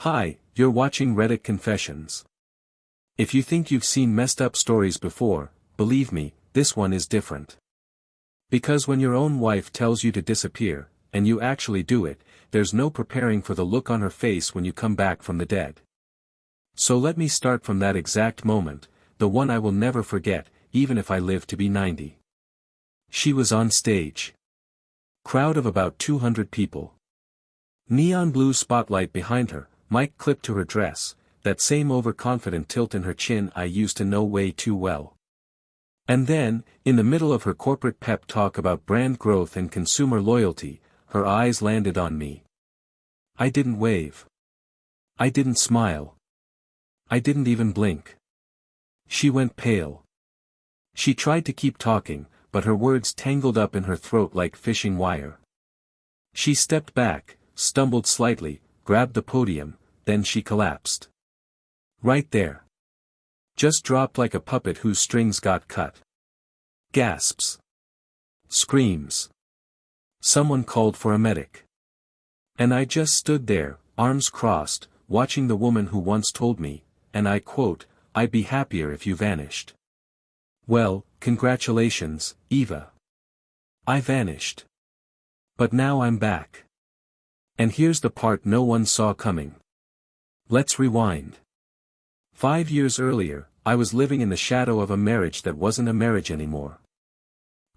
Hi, you're watching Reddit Confessions. If you think you've seen messed up stories before, believe me, this one is different. Because when your own wife tells you to disappear, and you actually do it, there's no preparing for the look on her face when you come back from the dead. So let me start from that exact moment, the one I will never forget, even if I live to be 90. She was on stage. Crowd of about 200 people. Neon blue spotlight behind her, mic clipped to her dress, that same overconfident tilt in her chin I used to know way too well. And then, in the middle of her corporate pep talk about brand growth and consumer loyalty, her eyes landed on me. I didn't wave. I didn't smile. I didn't even blink. She went pale. She tried to keep talking, but her words tangled up in her throat like fishing wire. She stepped back, stumbled slightly, grabbed the podium, then she collapsed. Right there. Just dropped like a puppet whose strings got cut. Gasps. Screams. Someone called for a medic. And I just stood there, arms crossed, watching the woman who once told me, and I quote, "I'd be happier if you vanished." Well, congratulations, Eva. I vanished. But now I'm back. And here's the part no one saw coming. Let's rewind. 5 years earlier, I was living in the shadow of a marriage that wasn't a marriage anymore.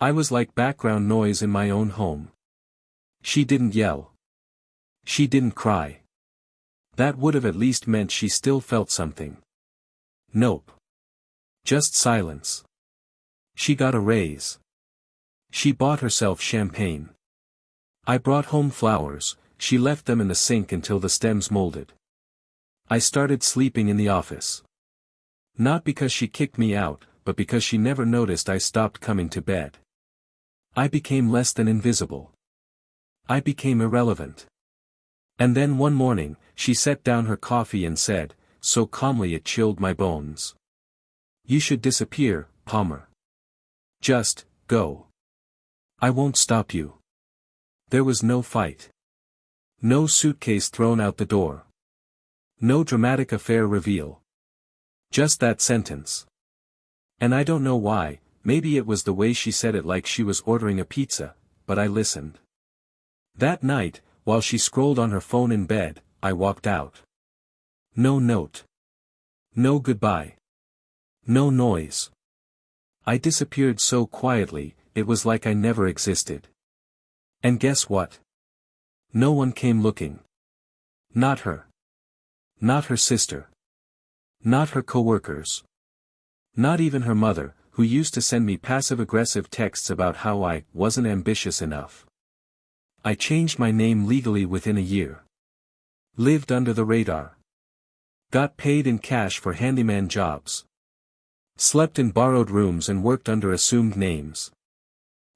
I was like background noise in my own home. She didn't yell. She didn't cry. That would have at least meant she still felt something. Nope. Just silence. She got a raise. She bought herself champagne. I brought home flowers, she left them in the sink until the stems molded. I started sleeping in the office. Not because she kicked me out, but because she never noticed I stopped coming to bed. I became less than invisible. I became irrelevant. And then one morning, she set down her coffee and said, so calmly it chilled my bones. "You should disappear, Palmer. Just, go. I won't stop you." There was no fight. No suitcase thrown out the door. No dramatic affair reveal. Just that sentence. And I don't know why, maybe it was the way she said it like she was ordering a pizza, but I listened. That night, while she scrolled on her phone in bed, I walked out. No note. No goodbye. No noise. I disappeared so quietly, it was like I never existed. And guess what? No one came looking. Not her. Not her sister. Not her coworkers. Not even her mother, who used to send me passive-aggressive texts about how I wasn't ambitious enough. I changed my name legally within a year. Lived under the radar. Got paid in cash for handyman jobs. Slept in borrowed rooms and worked under assumed names.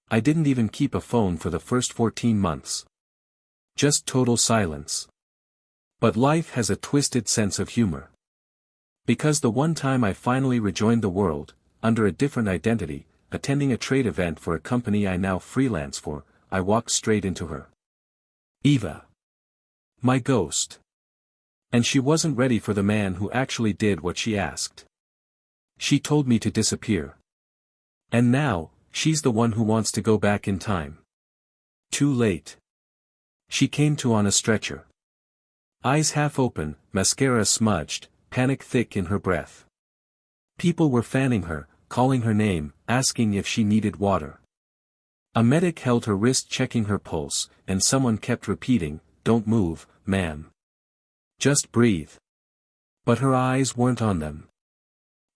I didn't even keep a phone for the first 14 months. Just total silence. But life has a twisted sense of humor. Because the one time I finally rejoined the world, under a different identity, attending a trade event for a company I now freelance for, I walked straight into her. Eva. My ghost. And she wasn't ready for the man who actually did what she asked. She told me to disappear. And now, she's the one who wants to go back in time. Too late. She came to on a stretcher. Eyes half open, mascara smudged, panic thick in her breath. People were fanning her, calling her name, asking if she needed water. A medic held her wrist checking her pulse, and someone kept repeating, "Don't move, ma'am. Just breathe." But her eyes weren't on them.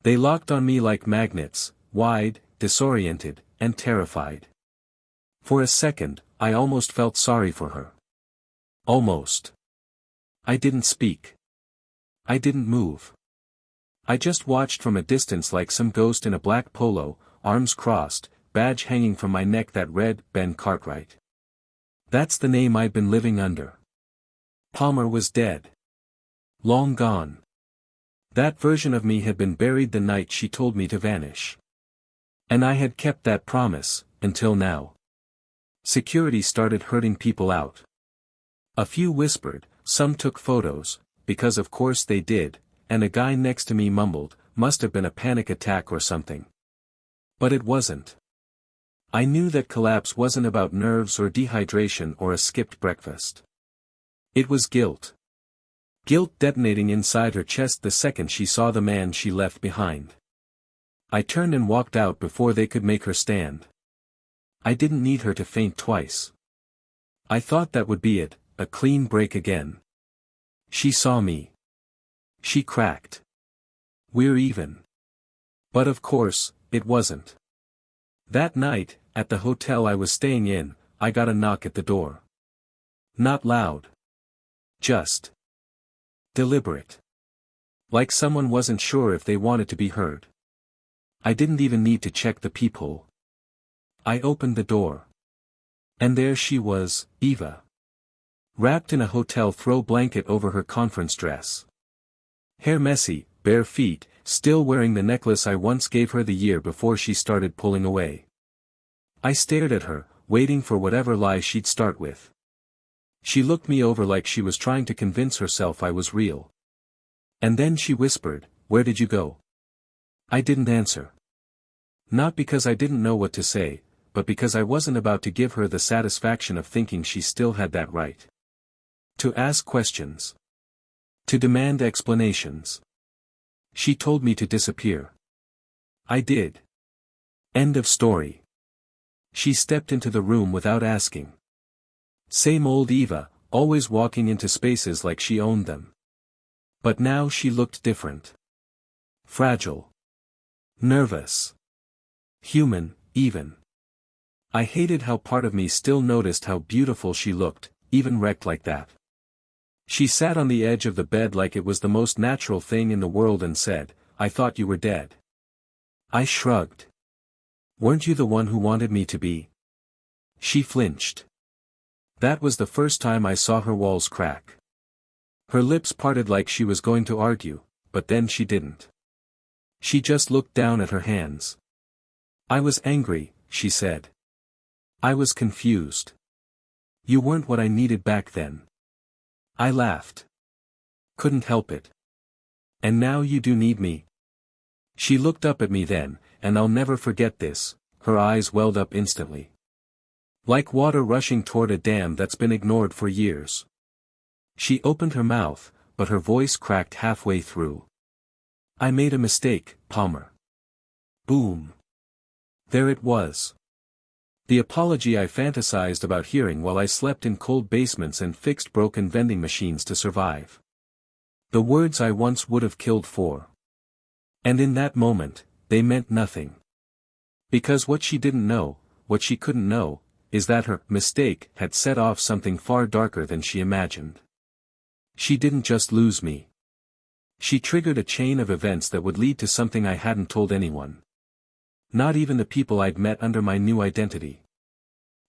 They locked on me like magnets, wide, disoriented, and terrified. For a second, I almost felt sorry for her. Almost. I didn't speak. I didn't move. I just watched from a distance like some ghost in a black polo, arms crossed, badge hanging from my neck that read, Ben Cartwright. That's the name I'd been living under. Palmer was dead. Long gone. That version of me had been buried the night she told me to vanish. And I had kept that promise, until now. Security started herding people out. A few whispered, some took photos, because of course they did, and a guy next to me mumbled, "Must have been a panic attack or something." But it wasn't. I knew that collapse wasn't about nerves or dehydration or a skipped breakfast. It was guilt. Guilt detonating inside her chest the second she saw the man she left behind. I turned and walked out before they could make her stand. I didn't need her to faint twice. I thought that would be it, a clean break again. She saw me. She cracked. "We're even." But of course, it wasn't. That night, at the hotel I was staying in, I got a knock at the door. Not loud. Just deliberate. Like someone wasn't sure if they wanted to be heard. I didn't even need to check the peephole. I opened the door. And there she was, Eva. Wrapped in a hotel throw blanket over her conference dress. Hair messy, bare feet, still wearing the necklace I once gave her the year before she started pulling away. I stared at her, waiting for whatever lie she'd start with. She looked me over like she was trying to convince herself I was real. And then she whispered, "Where did you go?" I didn't answer. Not because I didn't know what to say, but because I wasn't about to give her the satisfaction of thinking she still had that right. To ask questions. To demand explanations. She told me to disappear. I did. End of story. She stepped into the room without asking. Same old Eva, always walking into spaces like she owned them. But now she looked different. Fragile. Nervous. Human, even. I hated how part of me still noticed how beautiful she looked, even wrecked like that. She sat on the edge of the bed like it was the most natural thing in the world and said, "I thought you were dead." I shrugged. "Weren't you the one who wanted me to be?" She flinched. That was the first time I saw her walls crack. Her lips parted like she was going to argue, but then she didn't. She just looked down at her hands. "I was angry," she said. "I was confused. You weren't what I needed back then." I laughed. "Couldn't help it. And now you do need me." She looked up at me then, and I'll never forget this, her eyes welled up instantly. Like water rushing toward a dam that's been ignored for years. She opened her mouth, but her voice cracked halfway through. "I made a mistake, Palmer." Boom. There it was. The apology I fantasized about hearing while I slept in cold basements and fixed broken vending machines to survive. The words I once would have killed for. And in that moment, they meant nothing. Because what she didn't know, what she couldn't know, is that her mistake had set off something far darker than she imagined. She didn't just lose me. She triggered a chain of events that would lead to something I hadn't told anyone. Not even the people I'd met under my new identity.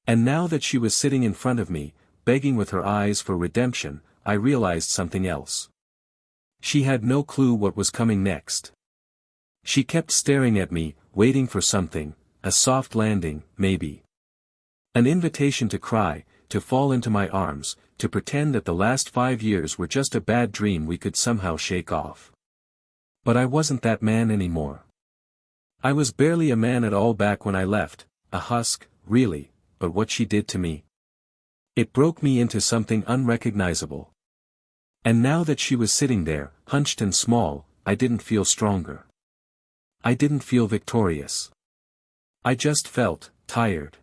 And now that she was sitting in front of me, begging with her eyes for redemption, I realized something else. She had no clue what was coming next. She kept staring at me, waiting for something, a soft landing, maybe. An invitation to cry, to fall into my arms, to pretend that the last 5 years were just a bad dream we could somehow shake off. But I wasn't that man anymore. I was barely a man at all back when I left, a husk, really, but what she did to me. It broke me into something unrecognizable. And now that she was sitting there, hunched and small, I didn't feel stronger. I didn't feel victorious. I just felt tired.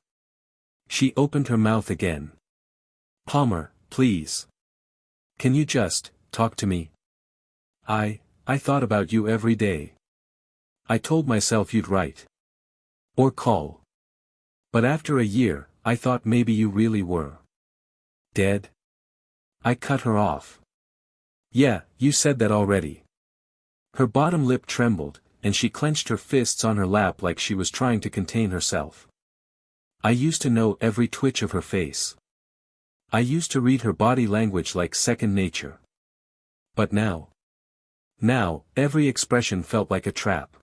She opened her mouth again. "Palmer, please. Can you just talk to me? I thought about you every day. I told myself you'd write. Or call. But after a year, I thought maybe you really were dead." I cut her off. "Yeah, you said that already." Her bottom lip trembled, and she clenched her fists on her lap like she was trying to contain herself. I used to know every twitch of her face. I used to read her body language like second nature. But now, every expression felt like a trap.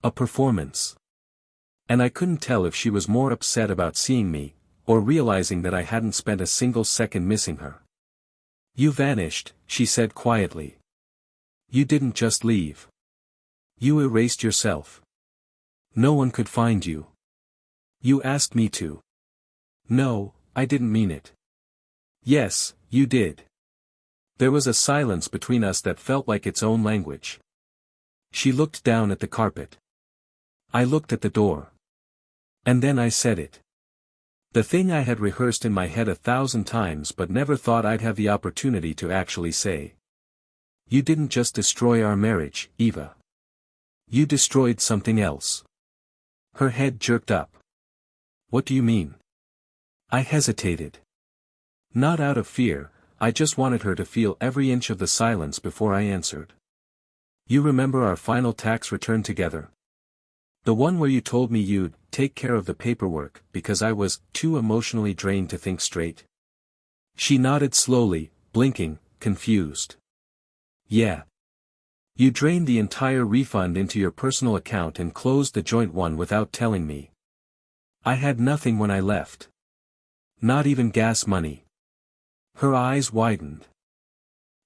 A performance. And I couldn't tell if she was more upset about seeing me, or realizing that I hadn't spent a single second missing her. You vanished, she said quietly. You didn't just leave. You erased yourself. No one could find you. You asked me to. No, I didn't mean it. Yes, you did. There was a silence between us that felt like its own language. She looked down at the carpet. I looked at the door. And then I said it. The thing I had rehearsed in my head 1,000 times but never thought I'd have the opportunity to actually say. You didn't just destroy our marriage, Eva. You destroyed something else. Her head jerked up. What do you mean? I hesitated. Not out of fear, I just wanted her to feel every inch of the silence before I answered. You remember our final tax return together? The one where you told me you'd take care of the paperwork because I was too emotionally drained to think straight? She nodded slowly, blinking, confused. Yeah. You drained the entire refund into your personal account and closed the joint one without telling me. I had nothing when I left. Not even gas money. Her eyes widened.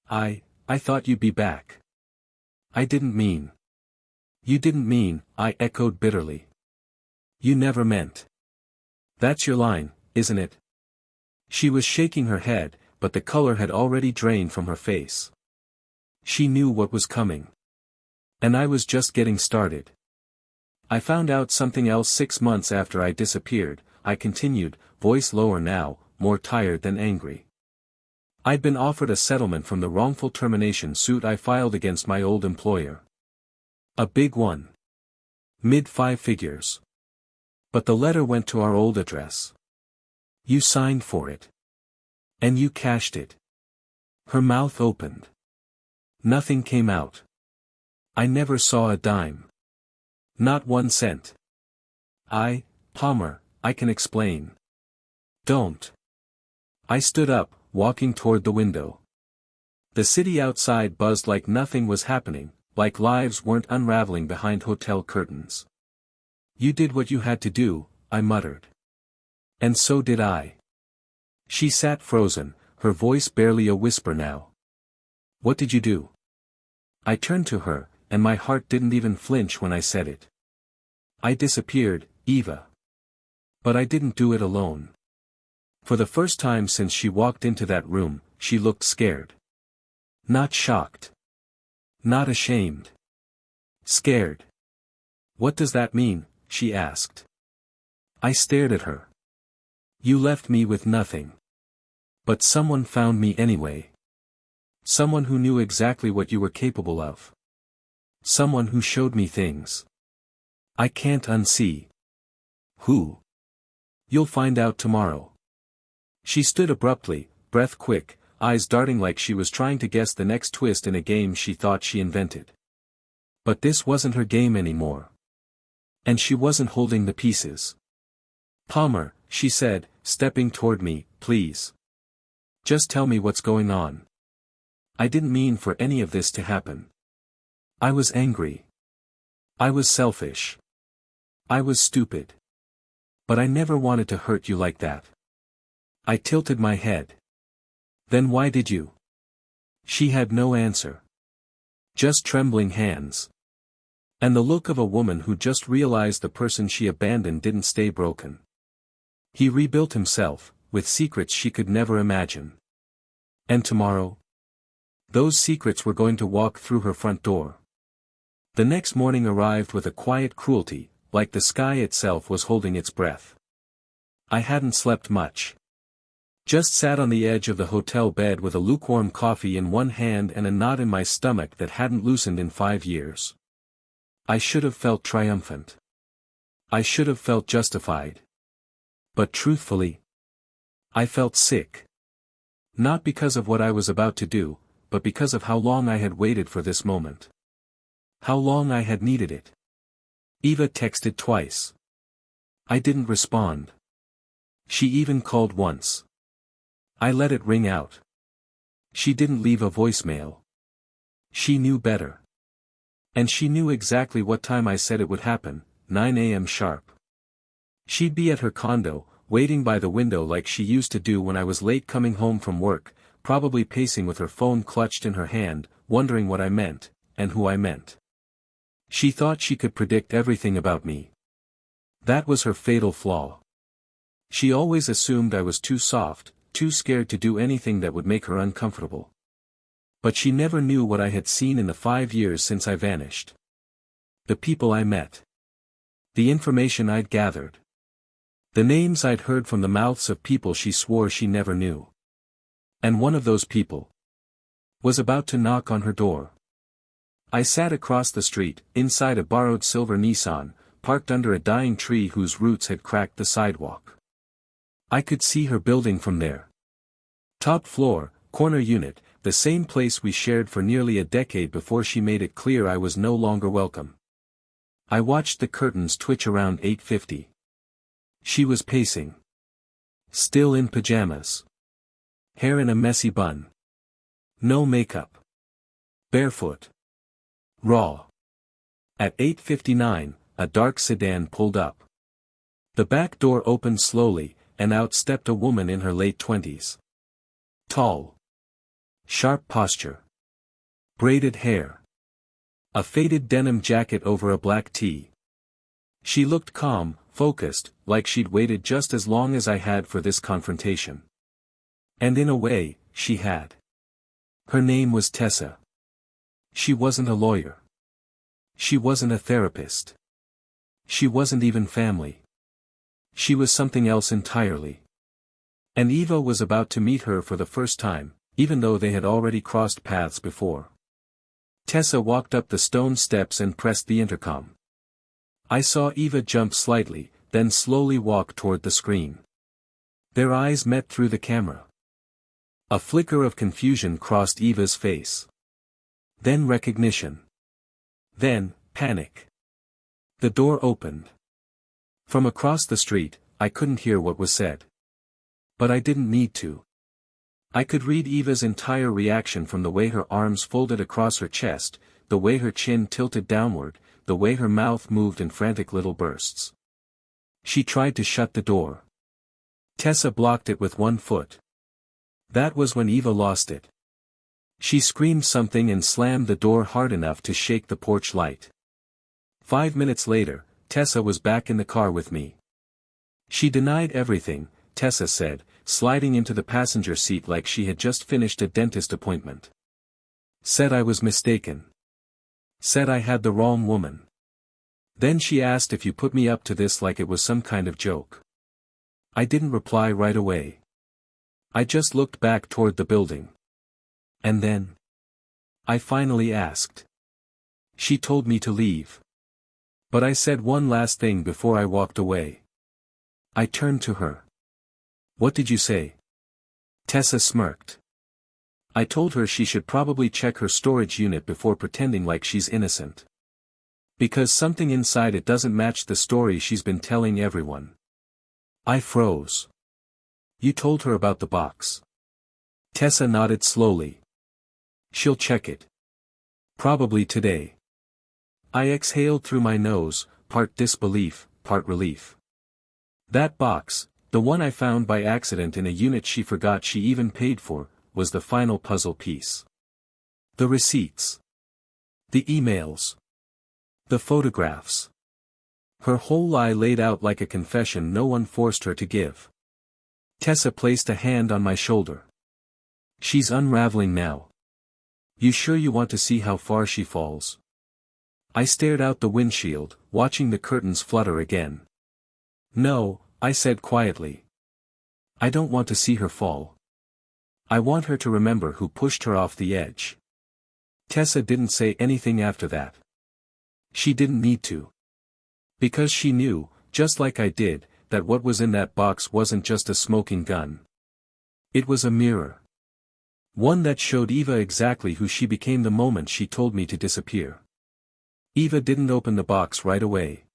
I thought you'd be back. I didn't mean. You didn't mean, I echoed bitterly. You never meant. That's your line, isn't it? She was shaking her head, but the color had already drained from her face. She knew what was coming. And I was just getting started. I found out something else 6 months after I disappeared, I continued, voice lower now, more tired than angry. I'd been offered a settlement from the wrongful termination suit I filed against my old employer. A big one. Mid-5 figures. But the letter went to our old address. You signed for it. And you cashed it. Her mouth opened. Nothing came out. I never saw a dime. Not 1 cent. Palmer, I can explain. Don't. I stood up, walking toward the window. The city outside buzzed like nothing was happening, like lives weren't unraveling behind hotel curtains. You did what you had to do, I muttered. And so did I. She sat frozen, her voice barely a whisper now. What did you do? I turned to her, and my heart didn't even flinch when I said it. I disappeared, Eva. But I didn't do it alone. For the first time since she walked into that room, she looked scared. Not shocked. Not ashamed. Scared. What does that mean? She asked. I stared at her. You left me with nothing. But someone found me anyway. Someone who knew exactly what you were capable of. Someone who showed me things I can't unsee. Who? You'll find out tomorrow. She stood abruptly, breath quick, eyes darting like she was trying to guess the next twist in a game she thought she invented. But this wasn't her game anymore. And she wasn't holding the pieces. Palmer, she said, stepping toward me, please. Just tell me what's going on. I didn't mean for any of this to happen. I was angry. I was selfish. I was stupid. But I never wanted to hurt you like that. I tilted my head. Then why did you? She had no answer. Just trembling hands. And the look of a woman who just realized the person she abandoned didn't stay broken. He rebuilt himself, with secrets she could never imagine. And tomorrow? Those secrets were going to walk through her front door. The next morning arrived with a quiet cruelty, like the sky itself was holding its breath. I hadn't slept much. Just sat on the edge of the hotel bed with a lukewarm coffee in one hand and a knot in my stomach that hadn't loosened in 5 years. I should have felt triumphant. I should have felt justified. But truthfully, I felt sick. Not because of what I was about to do, but because of how long I had waited for this moment. How long I had needed it. Eva texted twice. I didn't respond. She even called once. I let it ring out. She didn't leave a voicemail. She knew better. And she knew exactly what time I said it would happen, 9 a.m. sharp. She'd be at her condo, waiting by the window like she used to do when I was late coming home from work, probably pacing with her phone clutched in her hand, wondering what I meant, and who I meant. She thought she could predict everything about me. That was her fatal flaw. She always assumed I was too soft, too scared to do anything that would make her uncomfortable. But she never knew what I had seen in the 5 years since I vanished. The people I met. The information I'd gathered. The names I'd heard from the mouths of people she swore she never knew. And one of those people was about to knock on her door. I sat across the street, inside a borrowed silver Nissan, parked under a dying tree whose roots had cracked the sidewalk. I could see her building from there. Top floor, corner unit, the same place we shared for nearly a decade before she made it clear I was no longer welcome. I watched the curtains twitch around 8:50. She was pacing. Still in pajamas. Hair in a messy bun. No makeup. Barefoot. Raw. At 8:59, a dark sedan pulled up. The back door opened slowly, and out stepped a woman in her late 20s. Tall. Sharp posture. Braided hair. A faded denim jacket over a black tee. She looked calm, focused, like she'd waited just as long as I had for this confrontation. And in a way, she had. Her name was Tessa. She wasn't a lawyer. She wasn't a therapist. She wasn't even family. She was something else entirely. And Eva was about to meet her for the first time, even though they had already crossed paths before. Tessa walked up the stone steps and pressed the intercom. I saw Eva jump slightly, then slowly walk toward the screen. Their eyes met through the camera. A flicker of confusion crossed Eva's face. Then recognition. Then, panic. The door opened. From across the street, I couldn't hear what was said. But I didn't need to. I could read Eva's entire reaction from the way her arms folded across her chest, the way her chin tilted downward, the way her mouth moved in frantic little bursts. She tried to shut the door. Tessa blocked it with one foot. That was when Eva lost it. She screamed something and slammed the door hard enough to shake the porch light. 5 minutes later, Tessa was back in the car with me. She denied everything, Tessa said, sliding into the passenger seat like she had just finished a dentist appointment. Said I was mistaken. Said I had the wrong woman. Then she asked if you put me up to this like it was some kind of joke. I didn't reply right away. I just looked back toward the building. And then I finally asked. She told me to leave. But I said one last thing before I walked away. I turned to her. What did you say? Tessa smirked. I told her she should probably check her storage unit before pretending like she's innocent. Because something inside it doesn't match the story she's been telling everyone. I froze. You told her about the box. Tessa nodded slowly. She'll check it. Probably today. I exhaled through my nose, part disbelief, part relief. That box, the one I found by accident in a unit she forgot she even paid for, was the final puzzle piece. The receipts. The emails. The photographs. Her whole lie laid out like a confession no one forced her to give. Tessa placed a hand on my shoulder. She's unraveling now. You sure you want to see how far she falls? I stared out the windshield, watching the curtains flutter again. No, I said quietly. I don't want to see her fall. I want her to remember who pushed her off the edge. Tessa didn't say anything after that. She didn't need to. Because she knew, just like I did, that what was in that box wasn't just a smoking gun. It was a mirror. One that showed Eva exactly who she became the moment she told me to disappear. Eva didn't open the box right away.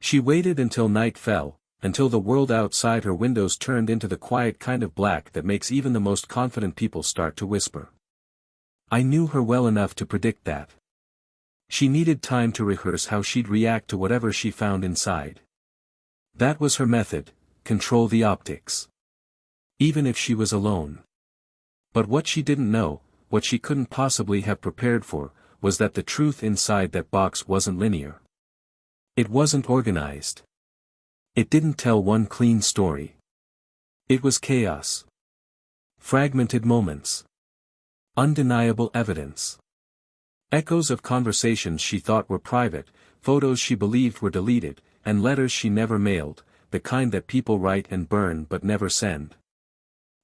She waited until night fell, until the world outside her windows turned into the quiet kind of black that makes even the most confident people start to whisper. I knew her well enough to predict that. She needed time to rehearse how she'd react to whatever she found inside. That was her method, control the optics. Even if she was alone. But what she didn't know, what she couldn't possibly have prepared for, was that the truth inside that box wasn't linear. It wasn't organized. It didn't tell one clean story. It was chaos. Fragmented moments. Undeniable evidence. Echoes of conversations she thought were private, photos she believed were deleted, and letters she never mailed, the kind that people write and burn but never send.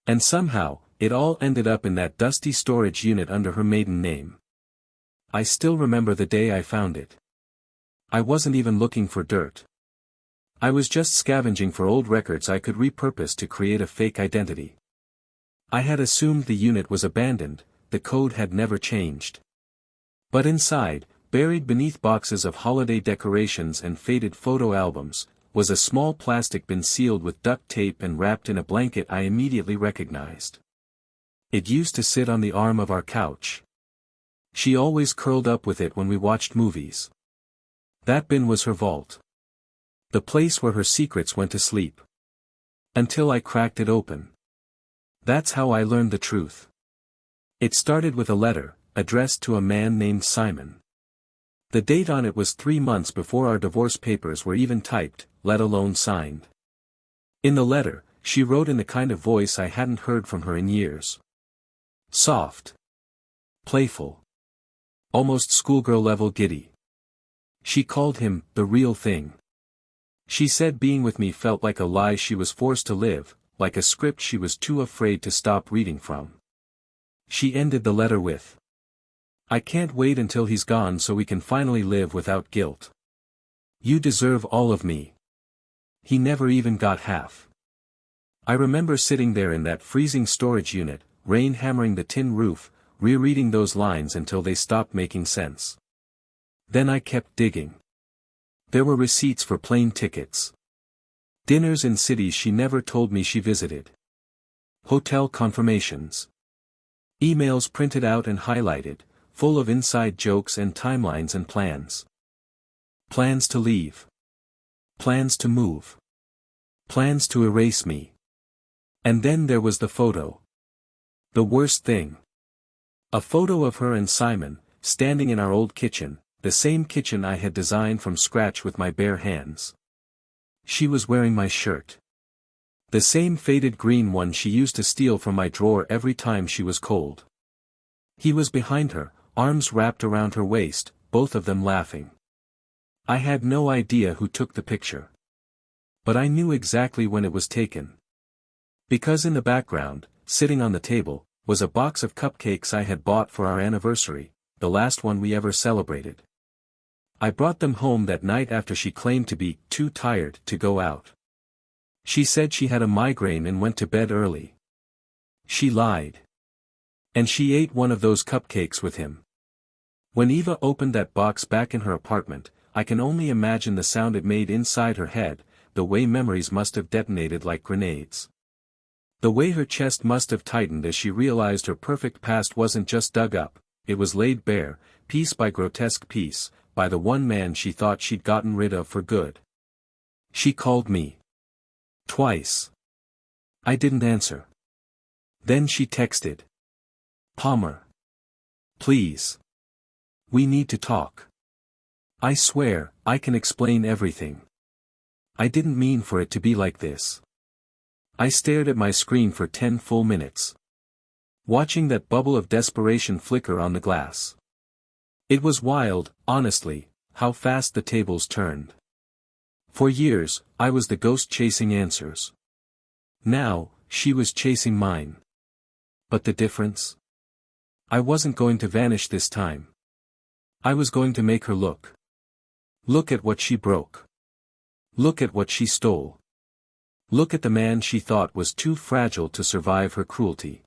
And somehow, it all ended up in that dusty storage unit under her maiden name. I still remember the day I found it. I wasn't even looking for dirt. I was just scavenging for old records I could repurpose to create a fake identity. I had assumed the unit was abandoned, the code had never changed. But inside, buried beneath boxes of holiday decorations and faded photo albums, was a small plastic bin sealed with duct tape and wrapped in a blanket I immediately recognized. It used to sit on the arm of our couch. She always curled up with it when we watched movies. That bin was her vault. The place where her secrets went to sleep. Until I cracked it open. That's how I learned the truth. It started with a letter, addressed to a man named Simon. The date on it was 3 months before our divorce papers were even typed, let alone signed. In the letter, she wrote in the kind of voice I hadn't heard from her in years. Soft. Playful. Almost schoolgirl-level giddy. She called him, the real thing. She said being with me felt like a lie she was forced to live, like a script she was too afraid to stop reading from. She ended the letter with, I can't wait until he's gone so we can finally live without guilt. You deserve all of me. He never even got half. I remember sitting there in that freezing storage unit, rain hammering the tin roof, rereading those lines until they stopped making sense. Then I kept digging. There were receipts for plane tickets. Dinners in cities she never told me she visited. Hotel confirmations. Emails printed out and highlighted, full of inside jokes and timelines and plans. Plans to leave. Plans to move. Plans to erase me. And then there was the photo. The worst thing. A photo of her and Simon, standing in our old kitchen, the same kitchen I had designed from scratch with my bare hands. She was wearing my shirt. The same faded green one she used to steal from my drawer every time she was cold. He was behind her, arms wrapped around her waist, both of them laughing. I had no idea who took the picture. But I knew exactly when it was taken. Because in the background, sitting on the table, was a box of cupcakes I had bought for our anniversary, the last one we ever celebrated. I brought them home that night after she claimed to be too tired to go out. She said she had a migraine and went to bed early. She lied. And she ate one of those cupcakes with him. When Eva opened that box back in her apartment, I can only imagine the sound it made inside her head, the way memories must have detonated like grenades. The way her chest must have tightened as she realized her perfect past wasn't just dug up, it was laid bare, piece by grotesque piece, by the one man she thought she'd gotten rid of for good. She called me. Twice. I didn't answer. Then she texted. Palmer. Please. We need to talk. I swear, I can explain everything. I didn't mean for it to be like this. I stared at my screen for 10 full minutes. Watching that bubble of desperation flicker on the glass. It was wild, honestly, how fast the tables turned. For years, I was the ghost chasing answers. Now, she was chasing mine. But the difference? I wasn't going to vanish this time. I was going to make her look. Look at what she broke. Look at what she stole. Look at the man she thought was too fragile to survive her cruelty.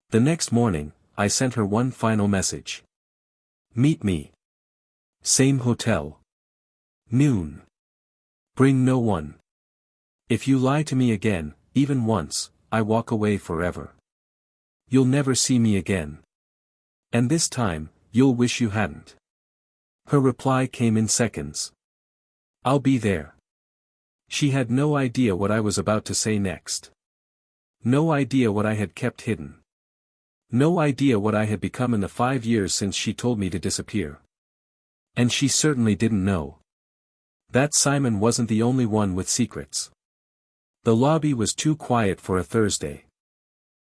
The next morning, I sent her one final message. Meet me. Same hotel. Noon. Bring no one. If you lie to me again, even once, I walk away forever. You'll never see me again. And this time, you'll wish you hadn't. Her reply came in seconds. I'll be there. She had no idea what I was about to say next. No idea what I had kept hidden. No idea what I had become in the 5 years since she told me to disappear. And she certainly didn't know that Simon wasn't the only one with secrets. The lobby was too quiet for a Thursday.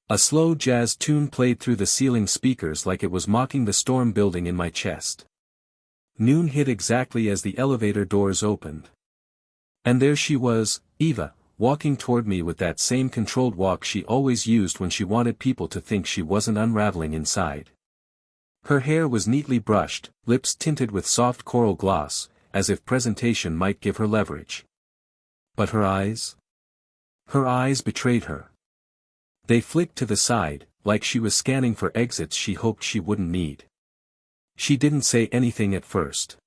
A slow jazz tune played through the ceiling speakers like it was mocking the storm building in my chest. Noon hit exactly as the elevator doors opened. And there she was, Eva, walking toward me with that same controlled walk she always used when she wanted people to think she wasn't unraveling inside. Her hair was neatly brushed, lips tinted with soft coral gloss, as if presentation might give her leverage. But her eyes? Her eyes betrayed her. They flicked to the side, like she was scanning for exits she hoped she wouldn't need. She didn't say anything at first.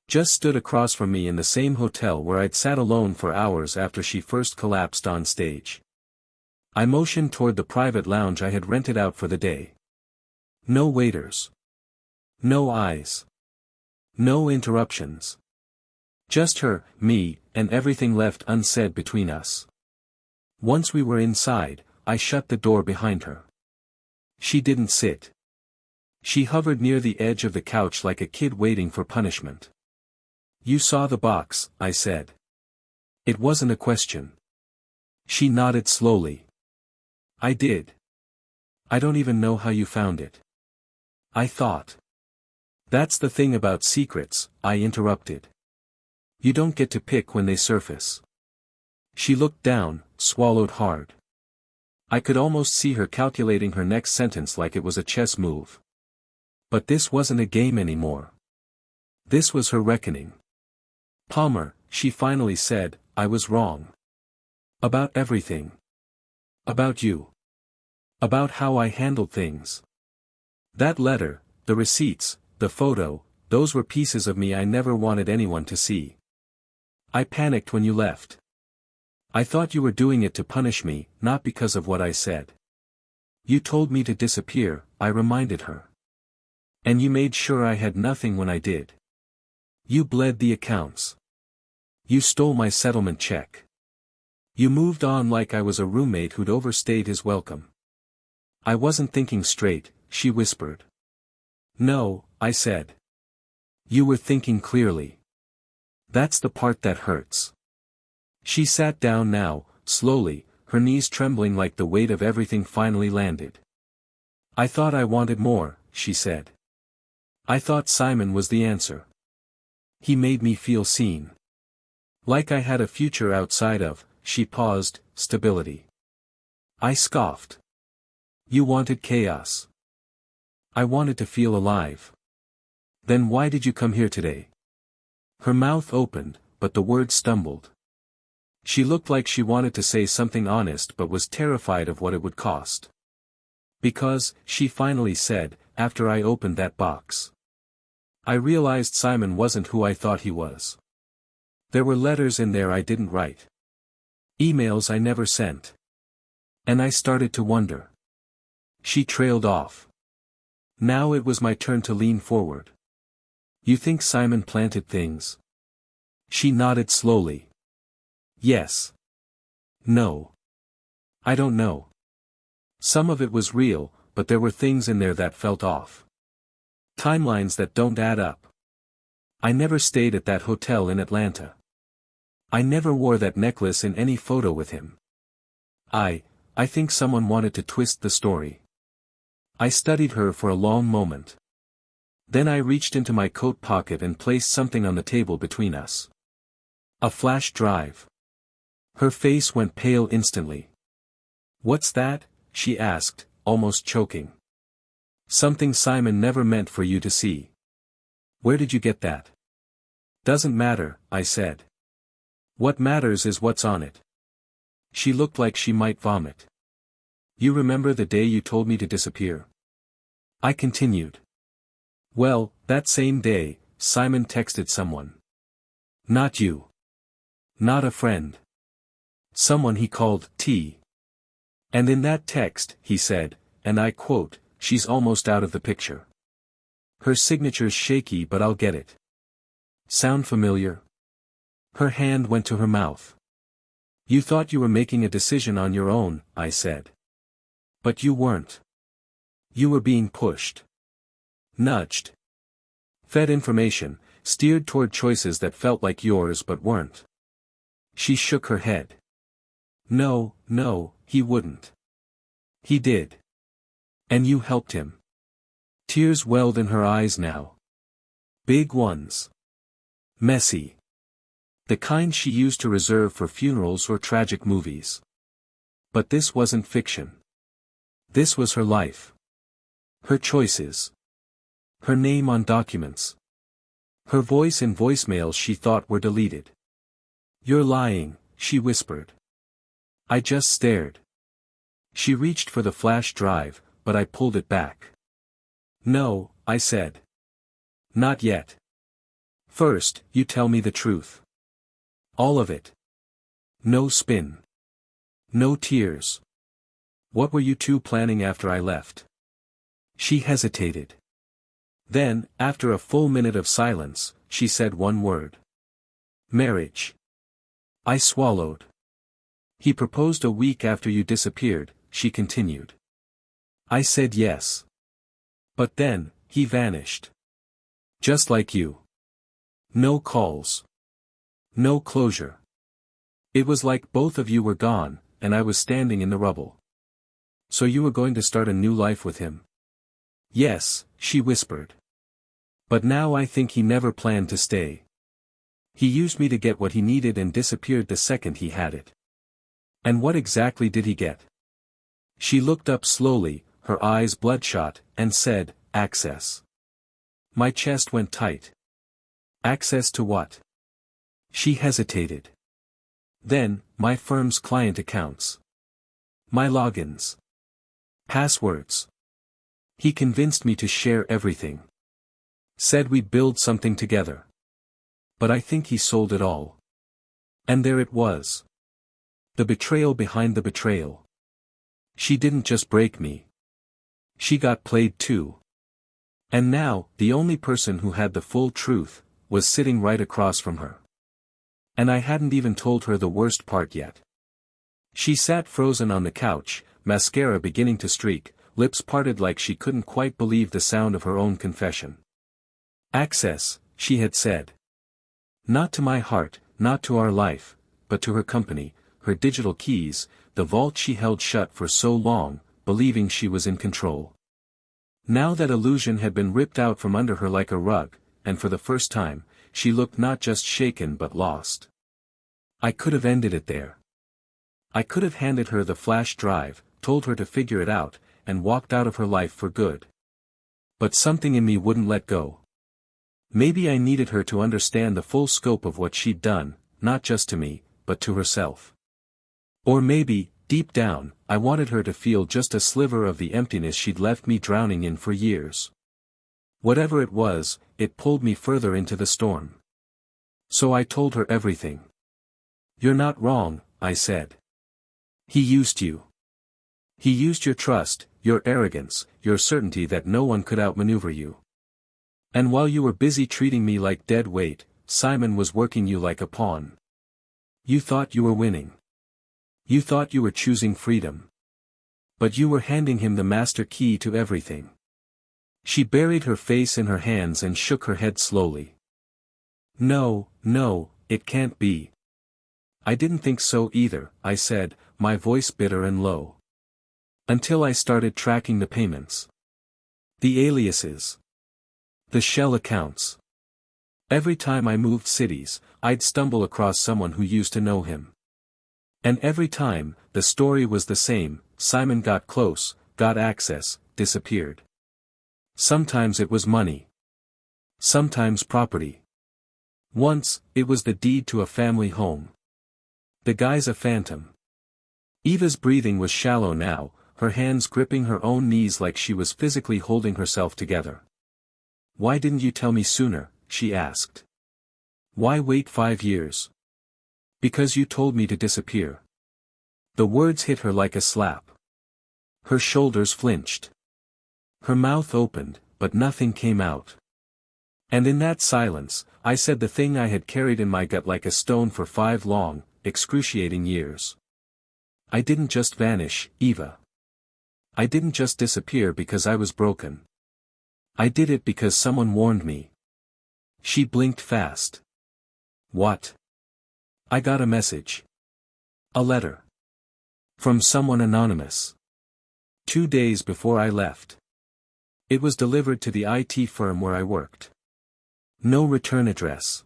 Just stood across from me in the same hotel where I'd sat alone for hours after she first collapsed on stage. I motioned toward the private lounge I had rented out for the day. No waiters. No eyes. No interruptions. Just her, me, and everything left unsaid between us. Once we were inside, I shut the door behind her. She didn't sit. She hovered near the edge of the couch like a kid waiting for punishment. You saw the box, I said. It wasn't a question. She nodded slowly. I did. I don't even know how you found it. I thought. That's the thing about secrets, I interrupted. You don't get to pick when they surface. She looked down, swallowed hard. I could almost see her calculating her next sentence like it was a chess move. But this wasn't a game anymore. This was her reckoning. Palmer, she finally said, I was wrong. About everything. About you. About how I handled things. That letter, the receipts, the photo, those were pieces of me I never wanted anyone to see. I panicked when you left. I thought you were doing it to punish me, not because of what I said. You told me to disappear, I reminded her. And you made sure I had nothing when I did. You bled the accounts. You stole my settlement check. You moved on like I was a roommate who'd overstayed his welcome. I wasn't thinking straight, she whispered. No, I said. You were thinking clearly. That's the part that hurts. She sat down now, slowly, her knees trembling like the weight of everything finally landed. I thought I wanted more, she said. I thought Simon was the answer. He made me feel seen. Like I had a future outside of, she paused, stability. I scoffed. You wanted chaos. I wanted to feel alive. Then why did you come here today? Her mouth opened, but the words stumbled. She looked like she wanted to say something honest but was terrified of what it would cost. Because, she finally said, after I opened that box. I realized Simon wasn't who I thought he was. There were letters in there I didn't write. Emails I never sent. And I started to wonder. She trailed off. Now it was my turn to lean forward. You think Simon planted things? She nodded slowly. Yes. No. I don't know. Some of it was real, but there were things in there that felt off. Timelines that don't add up. I never stayed at that hotel in Atlanta. I never wore that necklace in any photo with him. I think someone wanted to twist the story. I studied her for a long moment. Then I reached into my coat pocket and placed something on the table between us. A flash drive. Her face went pale instantly. What's that? She asked, almost choking. Something Simon never meant for you to see. Where did you get that? Doesn't matter, I said. What matters is what's on it. She looked like she might vomit. You remember the day you told me to disappear? I continued. Well, that same day, Simon texted someone. Not you. Not a friend. Someone he called T. And in that text, he said, and I quote, she's almost out of the picture. Her signature's shaky but I'll get it. Sound familiar? Her hand went to her mouth. You thought you were making a decision on your own, I said. But you weren't. You were being pushed. Nudged. Fed information, steered toward choices that felt like yours but weren't. She shook her head. No, no, he wouldn't. He did. And you helped him. Tears welled in her eyes now. Big ones. Messy. The kind she used to reserve for funerals or tragic movies. But this wasn't fiction. This was her life. Her choices. Her name on documents. Her voice in voicemails she thought were deleted. You're lying, she whispered. I just stared. She reached for the flash drive, but I pulled it back. No, I said. Not yet. First, you tell me the truth. All of it. No spin. No tears. What were you two planning after I left? She hesitated. Then, after a full minute of silence, she said one word. Marriage. I swallowed. He proposed a week after you disappeared, she continued. I said yes. But then, he vanished. Just like you. No calls. No closure. It was like both of you were gone, and I was standing in the rubble. So you were going to start a new life with him? Yes, she whispered. But now I think he never planned to stay. He used me to get what he needed and disappeared the second he had it. And what exactly did he get? She looked up slowly, her eyes bloodshot, and said, access. My chest went tight. Access to what? She hesitated. Then, my firm's client accounts. My logins. Passwords. He convinced me to share everything. Said we'd build something together. But I think he sold it all. And there it was. The betrayal behind the betrayal. She didn't just break me. She got played too. And now, the only person who had the full truth, was sitting right across from her. And I hadn't even told her the worst part yet. She sat frozen on the couch, mascara beginning to streak, lips parted like she couldn't quite believe the sound of her own confession. Access, she had said. Not to my heart, not to our life, but to her company, her digital keys, the vault she held shut for so long, believing she was in control. Now that illusion had been ripped out from under her like a rug, and for the first time, she looked not just shaken but lost. I could have ended it there. I could have handed her the flash drive, told her to figure it out, and walked out of her life for good. But something in me wouldn't let go. Maybe I needed her to understand the full scope of what she'd done, not just to me, but to herself. Or maybe, deep down, I wanted her to feel just a sliver of the emptiness she'd left me drowning in for years. Whatever it was, it pulled me further into the storm. So I told her everything. You're not wrong, I said. He used you. He used your trust, your arrogance, your certainty that no one could outmaneuver you. And while you were busy treating me like dead weight, Simon was working you like a pawn. You thought you were winning. You thought you were choosing freedom. But you were handing him the master key to everything. She buried her face in her hands and shook her head slowly. No, no, it can't be. I didn't think so either, I said, my voice bitter and low. Until I started tracking the payments. The aliases. The shell accounts. Every time I moved cities, I'd stumble across someone who used to know him. And every time, the story was the same: Simon got close, got access, disappeared. Sometimes it was money. Sometimes property. Once, it was the deed to a family home. The guy's a phantom. Eva's breathing was shallow now, her hands gripping her own knees like she was physically holding herself together. Why didn't you tell me sooner? She asked. Why wait 5 years? Because you told me to disappear. The words hit her like a slap. Her shoulders flinched. Her mouth opened, but nothing came out. And in that silence, I said the thing I had carried in my gut like a stone for 5 long, excruciating years. I didn't just vanish, Eva. I didn't just disappear because I was broken. I did it because someone warned me. She blinked fast. What? I got a message. A letter. From someone anonymous. 2 days before I left. It was delivered to the IT firm where I worked. No return address.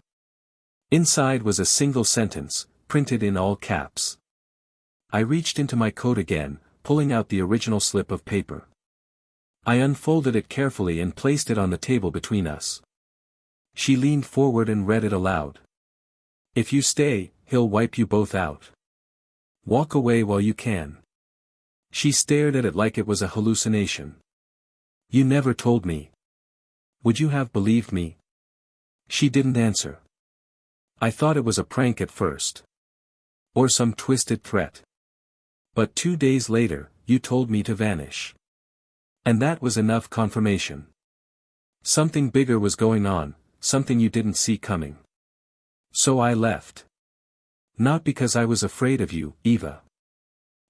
Inside was a single sentence, printed in all caps. I reached into my coat again, pulling out the original slip of paper. I unfolded it carefully and placed it on the table between us. She leaned forward and read it aloud. If you stay, he'll wipe you both out. Walk away while you can. She stared at it like it was a hallucination. You never told me. Would you have believed me? She didn't answer. I thought it was a prank at first. Or some twisted threat. But 2 days later, you told me to vanish. And that was enough confirmation. Something bigger was going on, something you didn't see coming. So I left. Not because I was afraid of you, Eva.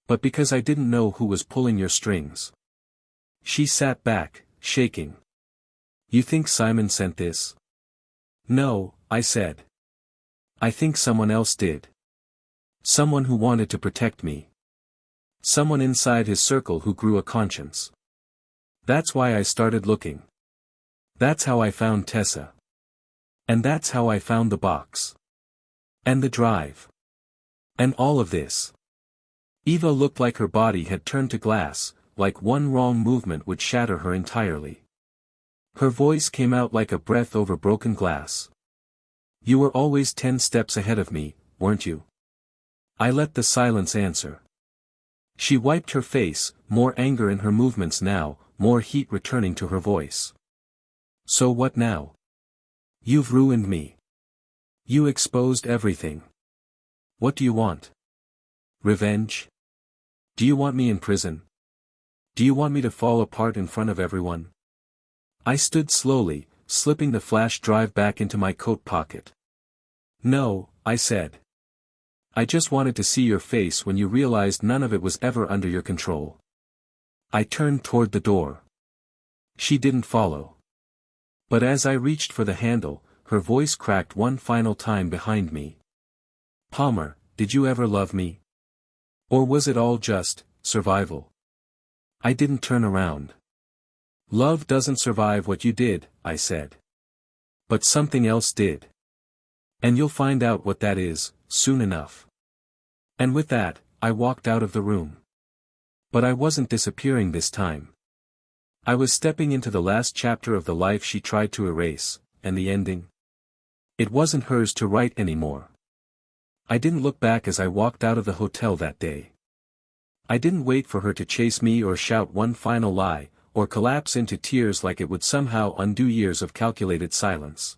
But because I didn't know who was pulling your strings. She sat back, shaking. You think Simon sent this? No, I said. I think someone else did. Someone who wanted to protect me. Someone inside his circle who grew a conscience. That's why I started looking. That's how I found Tessa. And that's how I found the box. And the drive. And all of this. Eva looked like her body had turned to glass, like one wrong movement would shatter her entirely. Her voice came out like a breath over broken glass. You were always 10 steps ahead of me, weren't you? I let the silence answer. She wiped her face, more anger in her movements now, more heat returning to her voice. So what now? You've ruined me. You exposed everything. What do you want? Revenge? Do you want me in prison? Do you want me to fall apart in front of everyone? I stood slowly, slipping the flash drive back into my coat pocket. No, I said. I just wanted to see your face when you realized none of it was ever under your control. I turned toward the door. She didn't follow. But as I reached for the handle, her voice cracked one final time behind me. Palmer, did you ever love me? Or was it all just survival? I didn't turn around. Love doesn't survive what you did, I said. But something else did. And you'll find out what that is, soon enough. And with that, I walked out of the room. But I wasn't disappearing this time. I was stepping into the last chapter of the life she tried to erase, and the ending? It wasn't hers to write anymore. I didn't look back as I walked out of the hotel that day. I didn't wait for her to chase me or shout one final lie, or collapse into tears like it would somehow undo years of calculated silence.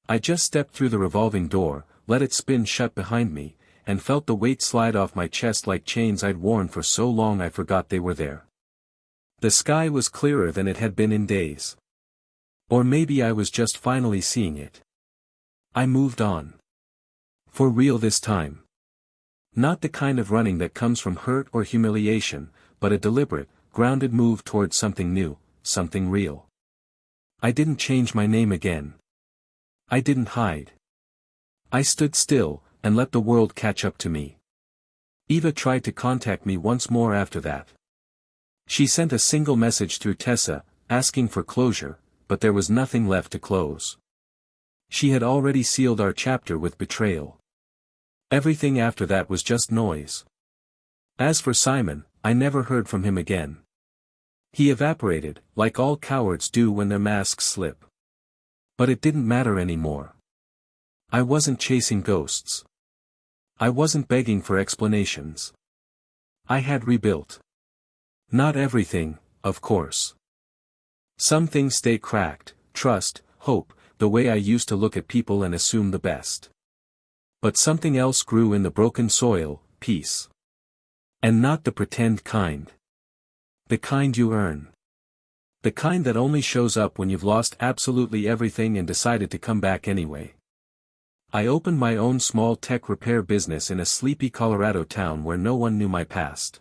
I just stepped through the revolving door, let it spin shut behind me, and felt the weight slide off my chest like chains I'd worn for so long I forgot they were there. The sky was clearer than it had been in days. Or maybe I was just finally seeing it. I moved on. For real this time. Not the kind of running that comes from hurt or humiliation, but a deliberate, grounded move towards something new, something real. I didn't change my name again. I didn't hide. I stood still, and let the world catch up to me. Eva tried to contact me once more after that. She sent a single message through Tessa, asking for closure, but there was nothing left to close. She had already sealed our chapter with betrayal. Everything after that was just noise. As for Simon, I never heard from him again. He evaporated, like all cowards do when their masks slip. But it didn't matter anymore. I wasn't chasing ghosts. I wasn't begging for explanations. I had rebuilt. Not everything, of course. Some things stay cracked, trust, hope, the way I used to look at people and assume the best. But something else grew in the broken soil, peace. And not the pretend kind. The kind you earn. The kind that only shows up when you've lost absolutely everything and decided to come back anyway. I opened my own small tech repair business in a sleepy Colorado town where no one knew my past.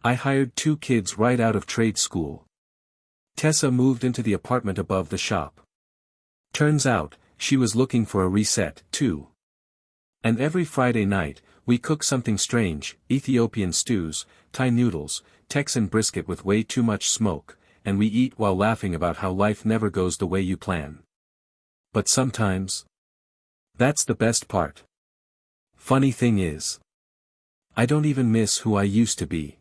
I hired 2 kids right out of trade school. Tessa moved into the apartment above the shop. Turns out, she was looking for a reset, too. And every Friday night, we cook something strange, Ethiopian stews, Thai noodles, Texan brisket with way too much smoke, and we eat while laughing about how life never goes the way you plan. But sometimes, that's the best part. Funny thing is, I don't even miss who I used to be.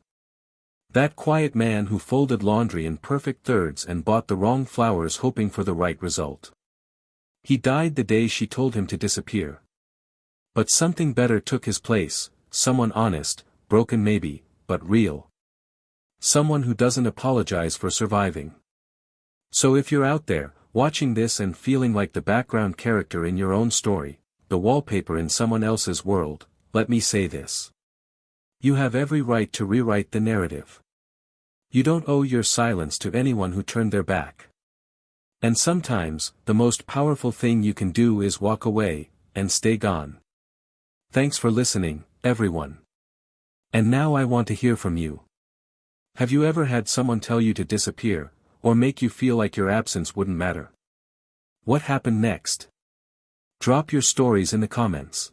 That quiet man who folded laundry in perfect thirds and bought the wrong flowers hoping for the right result. He died the day she told him to disappear. But something better took his place, someone honest, broken maybe, but real. Someone who doesn't apologize for surviving. So if you're out there, watching this and feeling like the background character in your own story, the wallpaper in someone else's world, let me say this. You have every right to rewrite the narrative. You don't owe your silence to anyone who turned their back. And sometimes, the most powerful thing you can do is walk away, and stay gone. Thanks for listening, everyone. And now I want to hear from you. Have you ever had someone tell you to disappear, or make you feel like your absence wouldn't matter? What happened next? Drop your stories in the comments.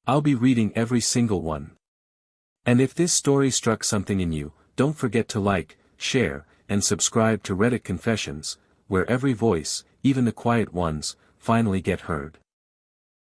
I'll be reading every single one. And if this story struck something in you, don't forget to like, share, and subscribe to Reddit Confessions, where every voice, even the quiet ones, finally get heard.